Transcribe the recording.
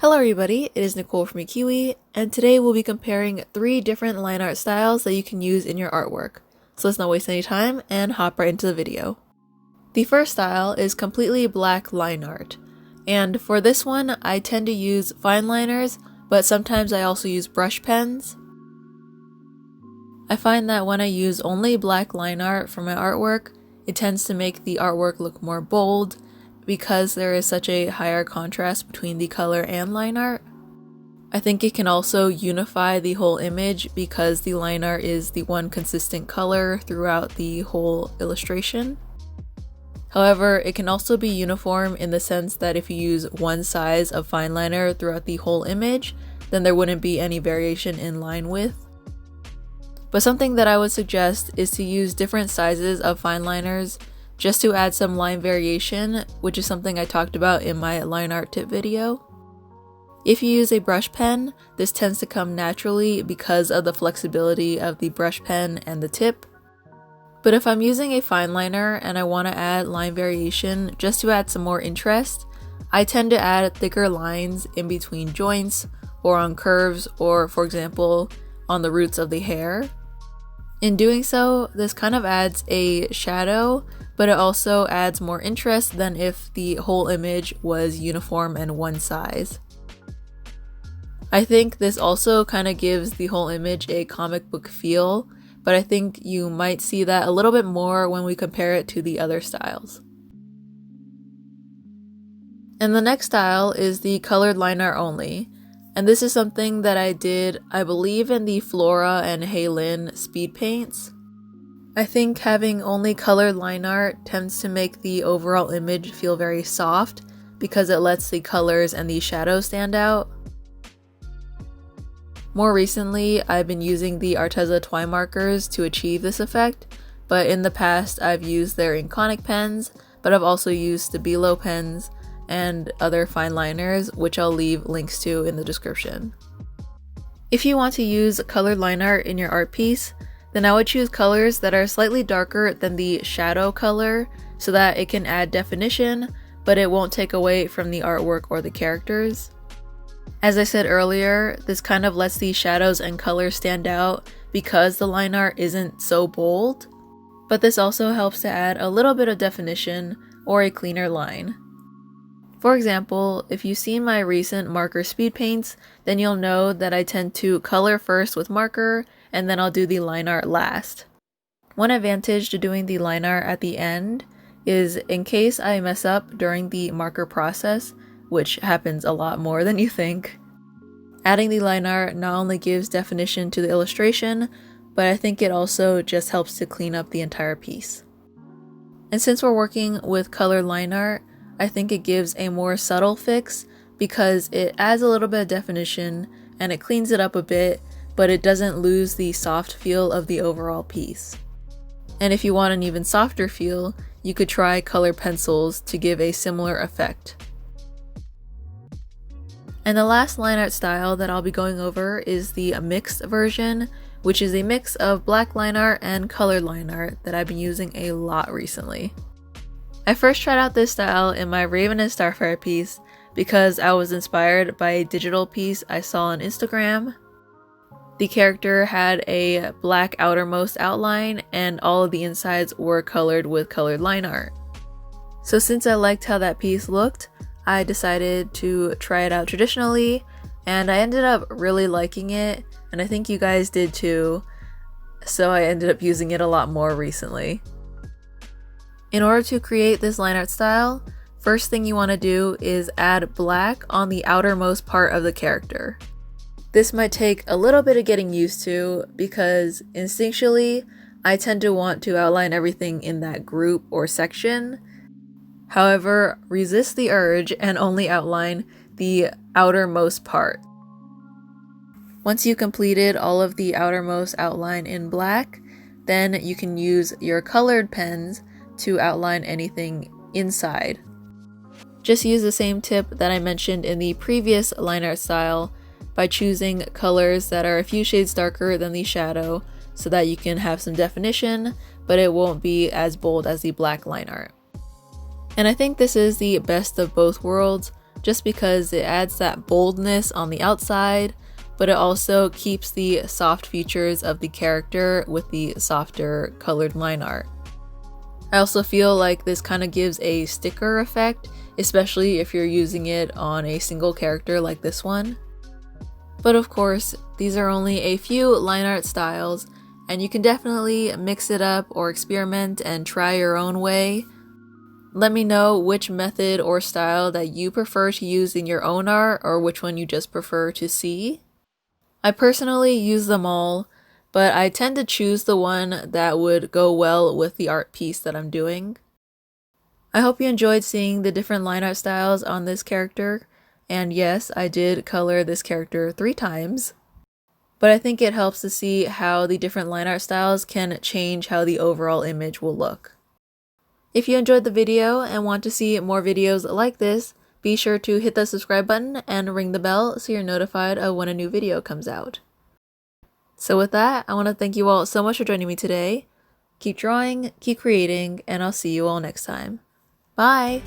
Hello everybody, it is Nicole from iiKiui, and today we'll be comparing 3 different line art styles that you can use in your artwork. So let's not waste any time and hop right into the video. The first style is completely black line art, and for this one I tend to use fine liners, but sometimes I also use brush pens. I find that when I use only black line art for my artwork, it tends to make the artwork look more bold, because there is such a higher contrast between the color and line art. I think it can also unify the whole image because the line art is the one consistent color throughout the whole illustration. However, it can also be uniform in the sense that if you use one size of fine liner throughout the whole image, then there wouldn't be any variation in line width. But something that I would suggest is to use different sizes of fine liners just to add some line variation, which is something I talked about in my line art tip video. If you use a brush pen, this tends to come naturally because of the flexibility of the brush pen and the tip. But if I'm using a fine liner and I want to add line variation just to add some more interest, I tend to add thicker lines in between joints or on curves or, for example, on the roots of the hair. In doing so, this kind of adds a shadow, but it also adds more interest than if the whole image was uniform and one size. I think this also kind of gives the whole image a comic book feel, but I think you might see that a little bit more when we compare it to the other styles. And the next style is the colored line art only. And this is something that I did, I believe, in the Flora and Heylin speed paints. I think having only colored line art tends to make the overall image feel very soft because it lets the colors and the shadows stand out. More recently, I've been using the Arteza Twine markers to achieve this effect, but in the past I've used their Inconic pens, but I've also used Stabilo pens and other fine liners, which I'll leave links to in the description. If you want to use colored line art in your art piece, then I would choose colors that are slightly darker than the shadow color so that it can add definition, but it won't take away from the artwork or the characters. As I said earlier, this kind of lets the shadows and colors stand out because the line art isn't so bold, but this also helps to add a little bit of definition or a cleaner line. For example, if you've seen my recent marker speed paints, then you'll know that I tend to color first with marker and then I'll do the line art last. One advantage to doing the line art at the end is in case I mess up during the marker process, which happens a lot more than you think. Adding the line art not only gives definition to the illustration, but I think it also just helps to clean up the entire piece. And since we're working with colored line art, I think it gives a more subtle fix because it adds a little bit of definition and it cleans it up a bit, but it doesn't lose the soft feel of the overall piece. And if you want an even softer feel, you could try color pencils to give a similar effect. And the last line art style that I'll be going over is the mixed version, which is a mix of black line art and colored line art that I've been using a lot recently. I first tried out this style in my Raven and Starfire piece because I was inspired by a digital piece I saw on Instagram. The character had a black outermost outline and all of the insides were colored with colored line art. So since I liked how that piece looked, I decided to try it out traditionally, and I ended up really liking it, and I think you guys did too, so I ended up using it a lot more recently. In order to create this line art style, first thing you want to do is add black on the outermost part of the character. This might take a little bit of getting used to because instinctually I tend to want to outline everything in that group or section. However, resist the urge and only outline the outermost part. Once you completed all of the outermost outline in black, then you can use your colored pens to outline anything inside. Just use the same tip that I mentioned in the previous line art style by choosing colors that are a few shades darker than the shadow so that you can have some definition, but it won't be as bold as the black line art. And I think this is the best of both worlds, just because it adds that boldness on the outside, but it also keeps the soft features of the character with the softer colored line art. I also feel like this kind of gives a sticker effect, especially if you're using it on a single character like this one. But of course, these are only a few line art styles, and you can definitely mix it up or experiment and try your own way. Let me know which method or style that you prefer to use in your own art, or which one you just prefer to see. I personally use them all, but I tend to choose the one that would go well with the art piece that I'm doing. I hope you enjoyed seeing the different line art styles on this character, and yes, I did color this character 3 times. But I think it helps to see how the different line art styles can change how the overall image will look. If you enjoyed the video and want to see more videos like this, be sure to hit the subscribe button and ring the bell so you're notified of when a new video comes out. So with that, I want to thank you all so much for joining me today. Keep drawing, keep creating, and I'll see you all next time. Bye!